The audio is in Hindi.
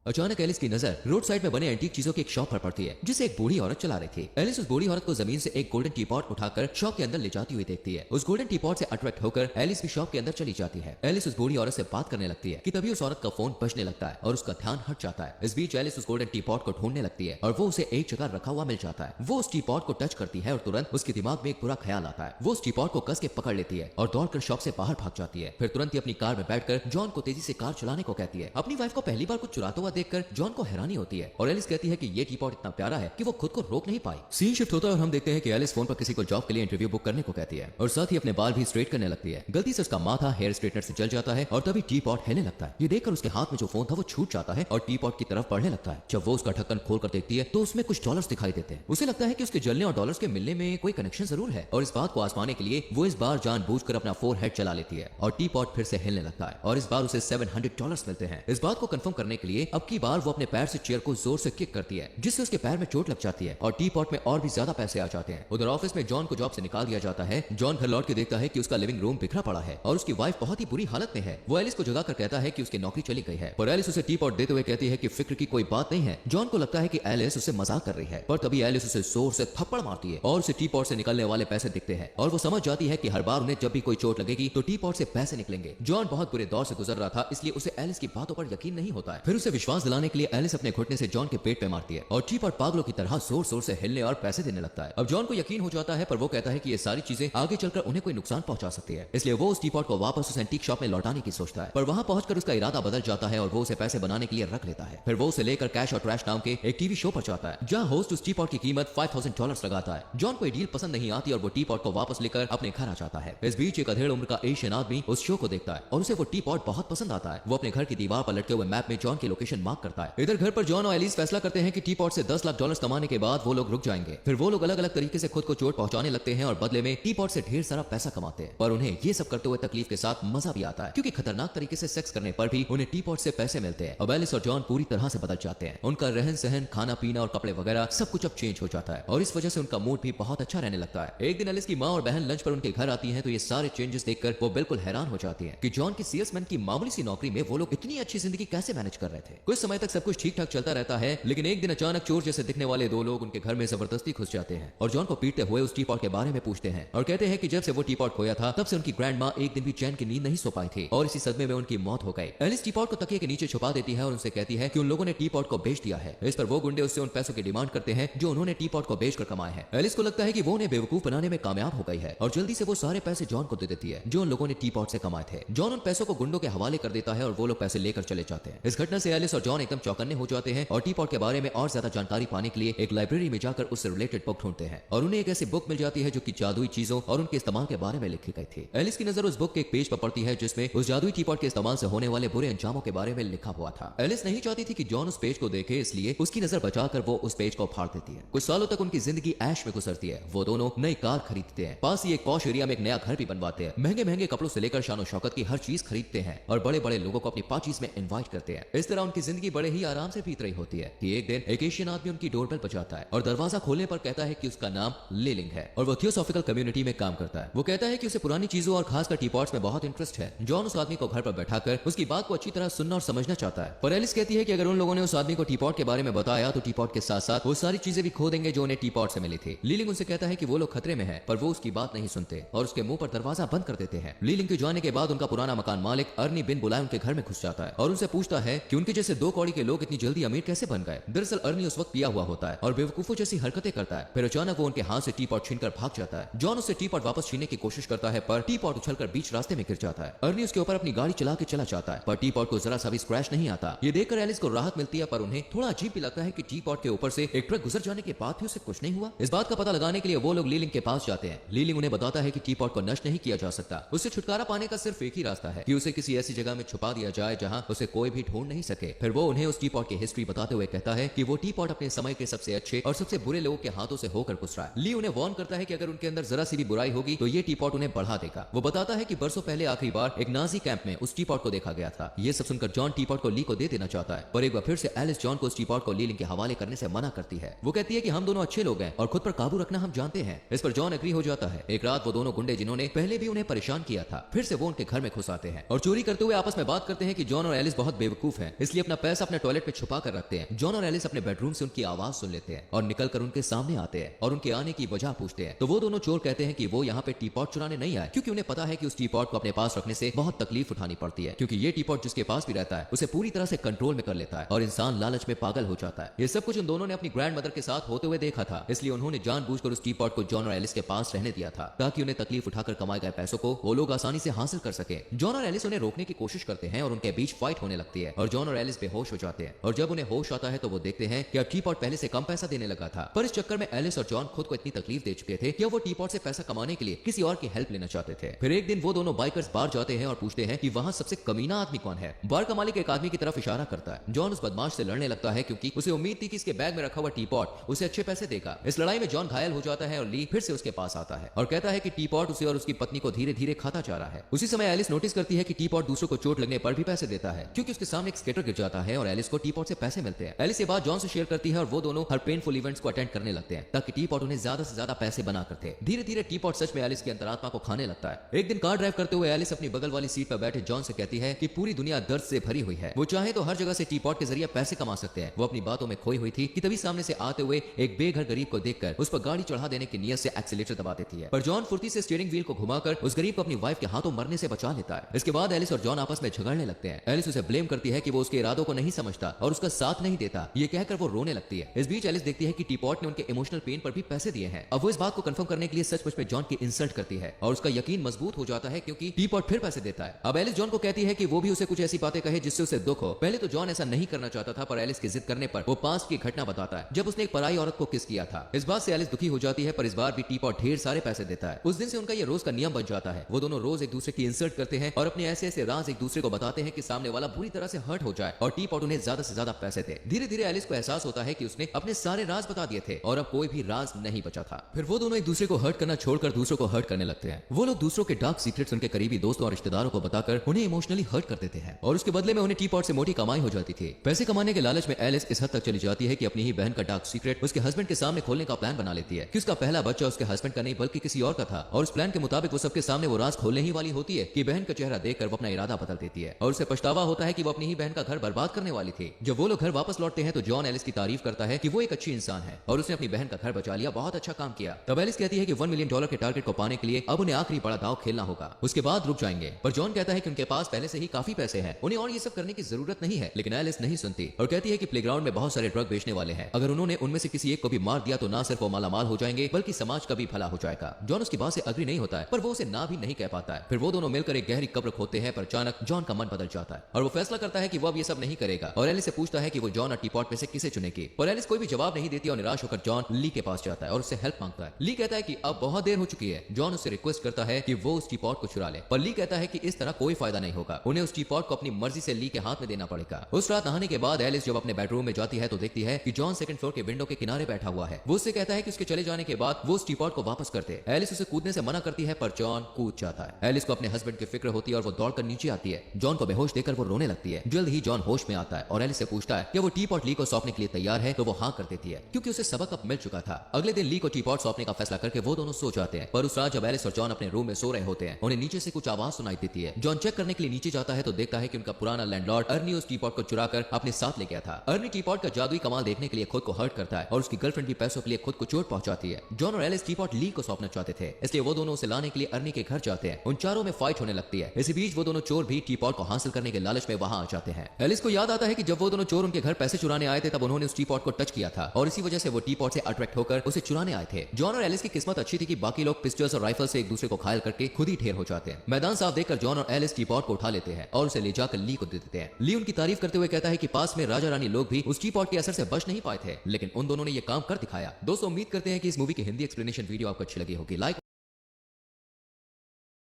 अचानक एलिस की नजर रोड साइड में बने एंटीक चीजों की एक शॉप पर पड़ती है जिसे एक बूढ़ी औरत चला रही थी। एलिस उस बूढ़ी औरत को जमीन से एक गोल्डन टी पॉट उठाकर शॉप के अंदर ले जाती हुई देखती है। उस गोल्डन टी पॉट से अट्रैक्ट होकर एलिस भी शॉप के अंदर चली जाती है। एलिस उस बूढ़ी औरत से बात करने लगती है कि तभी उस औरत का फोन बजने लगता है और उसका ध्यान हट जाता है। इस बीच एलिस उस गोल्डन टी पॉट को ढूंढने लगती है और वो उसे एक जगह रखा हुआ मिल जाता है। वो उस टी पॉट को टच करती है और तुरंत उसके दिमाग में एक बुरा ख्याल आता है। वो उस टी पॉट को कस के पकड़ लेती है और दौड़कर शॉप से बाहर भाग जाती है। फिर तुरंत ही अपनी कार में बैठकर जॉन को तेजी से कार चलाने को कहती है। अपनी वाइफ को पहली बार कुछ चुराता हुआ देखकर जॉन को हैरानी होती है और एलिस कहती है कि ये टी पॉट इतना प्यारा है कि वो खुद को रोक नहीं पाई। सीन शिफ्ट होता है और हम देखते हैं कि एलिस फोन पर किसी को जॉब के लिए इंटरव्यू बुक करने को कहती है और साथ ही अपने बाल भी स्ट्रेट करने लगती है। गलती से उसका माथा हेयर स्ट्रेटनर से जल जाता है और तभी टी पॉट हिलने लगता है। ये देखकर उसके हाथ में जो फोन था वो छूट जाता है और टी पॉट की तरफ बढ़ने लगता है। जब वो उसका ढक्कन खोलकर देखती है तो उसमें कुछ डॉलर्स दिखाई देते हैं। उसे लगता है कि उसके जलने और डॉलर्स के मिलने में कोई कनेक्शन जरूर है और इस बात को आजमाने के लिए वो इस बार जानबूझकर अपना फोरहेड चला लेती है और टी पॉट फिर से हिलने लगता है और इस बार उसे $700 मिलते हैं। इस बात को कंफर्म करने के लिए अब की बार वो अपने पैर से चेयर को जोर से किक करती है जिससे उसके पैर में चोट लग जाती है और टी पॉट में और भी ज्यादा पैसे आ जाते हैं। उधर ऑफिस में जॉन को जॉब से निकाल दिया जाता है। जॉन घर लौट के देखता है कि उसका लिविंग रूम बिखरा पड़ा है और उसकी वाइफ बहुत ही बुरी हालत में है। वो एलिस को जगाकर कहता है कि उसकी नौकरी चली गई है पर एलिस उसे टी पॉट देते हुए कहती है कि फिक्र की कोई बात नहीं है। जॉन को लगता है कि एलिस उसे मजाक कर रही है पर तभी एलिस उसे जोर से थप्पड़ मारती है और उसे टी पॉट से निकलने वाले पैसे दिखते हैं और वो समझ जाती है कि हर बार उन्हें जब भी कोई चोट लगेगी तो टी पॉट से पैसे निकलेंगे। जॉन बहुत बुरे दौर से गुजर रहा था इसलिए उसे एलिस की बातों पर यकीन नहीं होता है। फिर उसे विश्वास दिलाने के लिए एलिस अपने घुटने से जॉन के पेट पे मारती है और टी पॉट पागलों की तरह जोर जोर से हिलने और पैसे देने लगता है। अब जॉन को यकीन हो जाता है पर वो कहता है कि ये सारी चीजें आगे चलकर उन्हें कोई नुकसान पहुंचा सकती है इसलिए वो उस टी पॉट को वापस उस एंटीक शॉप में लौटाने की सोचता है। पर वहां पहुंचकर उसका इरादा बदल जाता है और वो उसे पैसे बनाने के लिए रख लेता है। फिर वो उसे लेकर कैश और ट्रैश नाम के एक टीवी शो पर जाता है जहां होस्ट उस टी पॉट की कीमत $5000 लगाता है। जॉन को ये डील पसंद नहीं आती और वो टी पॉट को वापस लेकर अपने घर आ जाता है। इस बीच एक अधेड़ उम्र का एशियन आदमी उस शो को देखता है और उसे वो टी पॉट बहुत पसंद आता है। वो अपने घर की दीवार पर लटके हुए मैप में जॉन की लोकेशन मार्क करता है। इधर घर पर जॉन और एलिस फैसला करते हैं कि टी पॉट से $10 लाख कमाने के बाद वो लोग रुक जाएंगे। फिर वो लोग अलग अलग तरीके से खुद को चोट पहुंचाने लगते हैं और बदले में टी पॉट से ढेर सारा पैसा कमाते हैं। पर उन्हें ये सब करते हुए तकलीफ के साथ मजा भी आता है क्योंकि खतरनाक तरीके से सेक्स करने पर भी उन्हें टी पॉट से पैसे मिलते हैं। अब एलिस और जॉन पूरी तरह से बदल जाते हैं। उनका रहन सहन, खाना पीना और कपड़े वगैरह सब कुछ अब चेंज हो जाता है और इस वजह से उनका मूड भी बहुत अच्छा रहने लगता है। एक दिन एलिस की माँ और बहन लंच पर उनके घर आती हैं तो ये सारे चेंजेस देखकर वो बिल्कुल हैरान हो जाती हैं कि जॉन की सेल्समैन की मामूली सी नौकरी में वो लोग इतनी अच्छी जिंदगी कैसे मैनेज कर रहे थे। कुछ समय तक सब कुछ ठीक ठाक चलता रहता है लेकिन एक दिन अचानक चोर जैसे दिखने वाले दो लोग उनके घर में जबरदस्ती घुस जाते हैं और जॉन को पीटते हुए उस टी पॉट के बारे में पूछते हैं और कहते हैं कि जब से वो टी पॉट खोया था तब से उनकी ग्रैंड माँ एक दिन भी चैन की नींद नहीं सो पाई थी और इसी सदमे में उनकी मौत हो गई। एलिस टी पॉट को तकिए के नीचे छुपा देती है और उनसे कहती है कि उन लोगों ने टी पॉट को बेच दिया है। इस पर वो गुंडे उससे उन पैसों की डिमांड करते हैं जो उन्होंने टी पॉट को बेचकर कमाए हैं। एलिस को लगता है कि वो उन्हें बेवकूफ बनाने में कामयाब हो गई है और जल्दी से वो सारे पैसे जॉन को दे देती है जो उन लोगों ने टी पॉट से कमाए थे। जॉन उन पैसों को गुंडों के हवाले कर देता है और वो लोग पैसे लेकर चले जाते हैं। इस घटना से एलिस और जॉन एकदम चौकन्ने हो जाते हैं और टी पॉट के बारे में और ज्यादा जानकारी पाने के लिए एक लाइब्रेरी में जाकर उससे रिलेटेड बुक ढूंढते हैं और उन्हें एक ऐसी बुक मिल जाती है जो कि जादुई चीजों और उनके इस्तेमाल के बारे में लिखी गई थी। एलिस की नजर उस बुक के एक पेज पर पड़ती है जिसमें उस जादुई टी पॉट के इस्तेमाल से होने वाले बुरे अंजामों के बारे में लिखा हुआ था। एलिस नहीं चाहती थी कि जॉन उस पेज को देखे इसलिए उसकी नजर बचाकर वो उस पेज को फाड़ देती है। कुछ सालों तक उनकी जिंदगी ऐश में गुजरती है। वो दोनों नई कार खरीदते हैं, पास ही एक पॉश एरिया में एक नया घर भी बनवाते हैं, महंगे महंगे कपड़ों से लेकर शानो शौकत की हर चीज खरीदते हैं और बड़े बड़े लोगों को अपनी पार्टीज में इनवाइट करते हैं। इस तरह उनकी जिंदगी बड़े ही आराम से बीत रही होती है कि एक दिन एक एशियन आदमी उनकी डोरबेल बजाता है और दरवाजा खोलने पर कहता है कि उसका नाम लीलिंग है और वो थियोसॉफिकल कम्युनिटी में काम करता है। वो कहता है कि उसे पुरानी चीजों और खासकर टी पॉट्स में बहुत इंटरेस्ट है। जॉन उस आदमी को घर पर बैठाकर उसकी बात को अच्छी तरह सुनना और समझना चाहता है पर एलिस कहती है कि अगर उन लोगों ने उस आदमी को टी पॉट के बारे में बताया तो टी पॉट के साथ साथ वो सारी चीजें भी खो देंगे जो उन्हें टी पॉट से मिली थी। लीलिंग उनसे कहता है कि वो लोग खतरे में है पर वो उसकी बात नहीं सुनते और उसके मुंह पर दरवाजा बंद कर देते हैं। लीलिंग के जाने के बाद उनका पुराना मकान मालिक अर्नी बिन बुलाए उनके घर में घुस जाता है और उनसे पूछता है कि उनके जैसे दो कौड़ी के लोग इतनी जल्दी अमीर कैसे बन गए। दरअसल अर्नी उस वक्त पिया हुआ होता है और बेवकूफों जैसी हरकतें करता है। फिर अचानक वो उनके हाथ से टी पॉट छीनकर भाग जाता है। जॉन उससे टी पॉट वापस छीनने की कोशिश करता है पर टी पॉट उछलकर बीच रास्ते में गिर जाता है। अर्नी उसके ऊपर अपनी गाड़ी चला के चला जाता है पर टी पॉट को जरा सा भी स्क्रैच नहीं आता। ये देखकर एलिस को राहत मिलती है पर उन्हें थोड़ा अजीब भी लगता है कि टी पॉट के ऊपर से एक ट्रक गुजर जाने के बाद भी उसे कुछ नहीं हुआ। इस बात का पता लगाने के लिए वो लोग लीलिंग के पास जाते हैं। लीलिंग उन्हें बताता है कि टी पॉट को नष्ट नहीं किया जा सकता। उससे छुटकारा पाने का सिर्फ एक ही रास्ता है कि उसे किसी ऐसी जगह में छुपा दिया जाए जहां उसे कोई भी ढूंढ नहीं सके। फिर वो उन्हें उस टी पॉट की हिस्ट्री बताते हुए कहता है कि वो टी पॉट अपने समय के सबसे अच्छे और सबसे बुरे लोगों के हाथों से होकर गुजरा है। ली उन्हें वार्न करता है कि अगर उनके अंदर जरा सी भी बुराई होगी तो ये टी पॉट उन्हें बढ़ा देगा। वो बताता है कि बरसों पहले आखिरी बार एक नाजी कैंप में उस टी पॉट को देखा गया था। ये सब सुनकर जॉन टी पॉट को ली को दे देना चाहता है पर एक बार फिर से एलिस जॉन को उस टी पॉट को लीलिंग के हवाले करने से मना करती है। वो कहती है कि हम दोनों अच्छे लोग हैं और खुद पर काबू रखना हम जानते हैं। इस पर जॉन एग्री हो जाता है। एक रात वो दोनों गुंडे जिन्होंने पहले भी उन्हें परेशान किया था फिर से वो उनके घर में घुस आते हैं और चोरी करते हुए आपस में बात करते हैं कि जॉन और एलिस बहुत बेवकूफ हैं इसलिए अपना पैसा अपने टॉयलेट पे छुपा कर रखते हैं। जॉन और एलिस अपने बेडरूम से उनकी आवाज सुन लेते हैं और निकल कर उनके सामने आते हैं और उनके आने की वजह पूछते हैं। तो वो दोनों चोर कहते हैं कि वो यहाँ पे टी पॉट चुराने नहीं आए, क्योंकि उन्हें पता है कि उस टी पॉट को अपने पास रखने से बहुत तकलीफ उठानी पड़ती है, क्योंकि ये टी पॉट जिसके पास भी रहता है उसे पूरी तरह से कंट्रोल में कर लेता है और इंसान लालच में पागल हो जाता है। ये सब कुछ उन दोनों ने अपनी ग्रैंड मदर के साथ होते हुए देखा था, इसलिए उन्होंने जानबूझकर उस टी पॉट को जॉन और एलिस के पास रहने दिया था, ताकि उन्हें तकलीफ उठाकर कमाए गए पैसों को वो लोग आसानी से हासिल कर सके। जॉन और एलिस उन्हें रोकने की कोशिश करते हैं और उनके बीच फाइट होने लगती है और जॉन और एलिस बेहोश हो जाते हैं। और जब उन्हें होश आता है तो वो देखते हैं कि अब टी पॉट पहले से कम पैसा देने लगा था, पर इस चक्कर में एलिस और जॉन खुद को इतनी तकलीफ दे चुके थे कि वो टी पॉट से पैसा कमाने के लिए किसी और की हेल्प लेना चाहते थे। फिर एक दिन वो दोनों बाइकर्स बार जाते हैं और पूछते हैं कि वहां सबसे कमीना आदमी कौन है। बार का मालिक एक आदमी की तरफ इशारा करता है। जॉन उस बदमाश से लड़ने लगता है, क्योंकि उसे उम्मीद थी कि इसके बैग में रखा हुआ टी पॉट उसे अच्छे पैसे देगा। इस लड़ाई में जॉन घायल हो जाता है और ली फिर से उसके पास आता है और कहता है कि टी पॉट उसे और उसकी पत्नी को धीरे धीरे खाता जा रहा है। उसी समय एलिस नोटिस करती है कि टी पॉट दूसरों को चोट लगने पर भी पैसे देता है, क्योंकि उसके सामने एक स्केटर गिर जाता है और एलिस को टी पॉट से पैसे मिलते हैं। एलिस ये बात जॉन से शेयर करती है और वो दोनों हर पेनफुल इवेंट्स को अटेंड करने लगते हैं, ताकि टी पॉट उन्हें ज्यादा से ज्यादा पैसे बना करते। धीरे धीरे टी पॉट सच में एलिस की अंतरात्मा को खाने लगता है। एक दिन कार ड्राइव करते हुए एलिस अपनी बगल वाली सीट पर बैठे जॉन से कहती है कि पूरी दुनिया दर्द से भरी हुई है, वो चाहे तो हर जगह से टी पॉट के जरिए पैसे कमा सकते हैं। वो अपनी बातों में खोई हुई थी कि तभी सामने से आते हुए एक बेघर गरीब को देखकर उस पर गाड़ी चढ़ा देने की नियत से एक्सीलेटर दबा देती है, पर जॉन फुर्ती से स्टीयरिंग व्हील को घुमाकर उस गरीब को अपनी वाइफ के हाथों मरने से बचा लेता है। इसके बाद एलिस और जॉन आपस में झगड़ने लगते हैं। एलिस उसे ब्लेम करती है कि वो उसके इरादों को नहीं समझता और उसका साथ नहीं देता। ये कहकर वो रोने लगती है। इस बीच एलिस देखती है कि टी पॉट ने उनके इमोशनल पेन पर भी पैसे दिए हैं। अब वो इस बात को कंफर्म करने के लिए सचमुच में जॉन की इंसल्ट करती है और उसका यकीन मजबूत हो जाता है, क्योंकि टी पॉट फिर पैसे देता है। अब एलिस जॉन को कहती है कि वो भी उसे कुछ ऐसी बातें कहे जिससे उसे दुख हो। पहले तो जॉन ऐसा नहीं करना चाहता था, पर एलिस की जिद करने पर वो पास्ट की घटना बताता है जब उसने एक पराई औरत को किस किया था। इस बात से एलिस दुखी हो जाती है, पर इस बार भी टी पॉट ढेर सारे पैसे देता है। उस दिन से उनका ये रोज का नियम बन जाता है। वो दोनों रोज एक दूसरे की इंसल्ट करते हैं और अपने ऐसे ऐसे राज एक दूसरे को बताते हैं कि सामने वाला बुरी तरह से हर्ट हो जाए और टी पॉट उन्हें ज्यादा से ज्यादा पैसे दे। धीरे धीरे एलिस को एहसास होता है कि उसने अपने सारे राज बता दिए थे और अब कोई भी राज नहीं बचा था। फिर वो दोनों एक दूसरे को हर्ट करना छोड़कर दूसरों को हर्ट करने लगते हैं। वो लोग दूसरों के डार्क सीक्रेट्स उनके करीबी दोस्तों और रिश्तेदारों को बताकर उन्हें इमोशनली हर्ट कर देते हैं और उसके बदले में उन्हें टी पॉट से मोटी कमाई हो जाती थी। पैसे कमाने के लालच में एलिस इस हद तक चली जाती है कि अपनी ही बहन का डार्क सीक्रेट उसके हस्बैंड के सामने खोलने का प्लान बना लेती है कि उसका पहला बच्चा उसके हस्बैंड का नहीं बल्कि किसी और का था। और उस प्लान के मुताबिक वो सबके सामने वो राज खोलने ही वाली होती है कि बहन का चेहरा देखकर वो अपना इरादा बदल देती है और उसे पछतावा होता है कि वो अपनी ही बहन का घर बर्बाद करने वाली थी। जब वो लोग घर वापस लौटते हैं तो जॉन एलिस की तारीफ करता है कि वो एक अच्छी इंसान है और उसने अपनी बहन का घर बचा लिया, बहुत अच्छा काम किया। तब एलिस कहती है कि $1 मिलियन के टारगेट को पाने के लिए अब उन्हें आखिरी बड़ा दांव खेलना होगा, उसके बाद रुक जाएंगे। पर जॉन कहता है कि उनके पास पहले से ही काफी पैसे हैं, उन्हें और ये सब करने की जरूरत नहीं है। लेकिन एलिस नहीं सुनती और कहती है कि प्लेग्राउंड में बहुत सारे ड्रग बेचने वाले हैं, अगर उन्होंने उनमें से किसी एक को भी मार दिया तो ना सिर्फ वो मालामाल हो जाएंगे बल्कि समाज का भी भला हो जाएगा। जॉन उसकी बात से अग्री नहीं होता है, पर वो उसे ना भी नहीं कह पाता है। फिर वो दोनों मिलकर एक गहरी कब्र खोदते हैं, पर अचानक जॉन का मन बदल जाता है और वो फैसला करता है कि वो अब ये सब नहीं करेगा और एलिस से पूछता है कि वो जॉन और टी पॉट में से किसे चुनेगी। पर एलिस कोई भी जवाब नहीं देती और निराश होकर जॉन ली के पास जाता है और उससे हेल्प मांगता है। ली कहता है कि अब बहुत देर हो चुकी है। जॉन उससे रिक्वेस्ट करता है कि वो उस टी पॉट को चुरा ले, पर ली कहता है कि इस तरह कोई फायदा नहीं होगा, उन्हें उस टी पॉट को अपनी मर्जी से ली के हाथ में देना पड़ेगा। उस रात नहाने के बाद एलिस जब अपने बेडरूम में जाती है तो देखती है कि जॉन सेकंड फ्लोर के विंडो के किनारे बैठा हुआ है। वो उससे कहता है कि उसके चले जाने के बाद वो उस टी पॉट को वापस कर दे। एलिस उसे कूदने से मना करती है, पर जॉन कूद जाता है। एलिस को अपने हस्बैंड की फिक्र होती है और वो दौड़कर नीचे आती है। जॉन को बेहोश देखकर वो रोने लगती है। जल्द ही जॉन होश में आता है और एलिस से पूछता है कि वो टी पॉट ली को सौंपने के लिए तैयार है, तो वो हाँ कर देती है, क्योंकि उसे सबक अब मिल चुका था। अगले दिन ली को टी पॉट सौंपने का फैसला करके वो दोनों सो जाते हैं। पर उस रात जब एलिस और जॉन अपने रूम में सो रहे होते हैं, उन्हें नीचे से कुछ आवाज सुनाई देती है। जॉन चेक करने के लिए नीचे जाता है तो देखता है कि उनका पुराना लैंडलॉर्ड अर्नी उस टी पॉट को चुराकर अपने साथ ले गया था। अर्नी टी पॉट का जादुई कमाल देखने के लिए खुद को हर्ट करता है और उसकी गर्लफ्रेंड भी पैसों के लिए खुद को चोट पहुंचाती है। जॉन और एलिस टी पॉट ली को सौंपना चाहते थे, इसलिए वो दोनों उसे लाने के लिए अर्नी के घर जाते हैं। उन चारों में फाइट होने लगती है। इसी बीच वो दोनों चोर भी टी पॉट को हासिल करने के लालच में वहां आ जाते हैं। एलिस को याद आता है कि जब वो दोनों चोर उनके घर पैसे चुराने आए थे तब उन्होंने उस टी पॉट को टच किया था और इसी वजह से वो टी पॉट से अट्रैक्ट होकर उसे चुराने आए थे। जॉन और एलिस की किस्मत अच्छी थी कि बाकी लोग पिस्टल्स और राइफल से एक दूसरे को घायल करके खुद ही ढेर हो जाते हैं। मैदान साफ देखकर जॉन और एलिस टी पॉट को उठा लेते हैं और उसे ले जाकर ली को दे देते हैं। ली उनकी तारीफ करते हुए कहता है कि पास में राजा रानी लोग भी उस टी पॉट के असर से बच नहीं पाए थे, लेकिन उन दोनों ने ये काम कर दिखाया। दोस्तों, उम्मीद करते हैं कि इस मूवी की हिंदी एक्सप्लेनेशन वीडियो आपको अच्छी लगी होगी। लाइक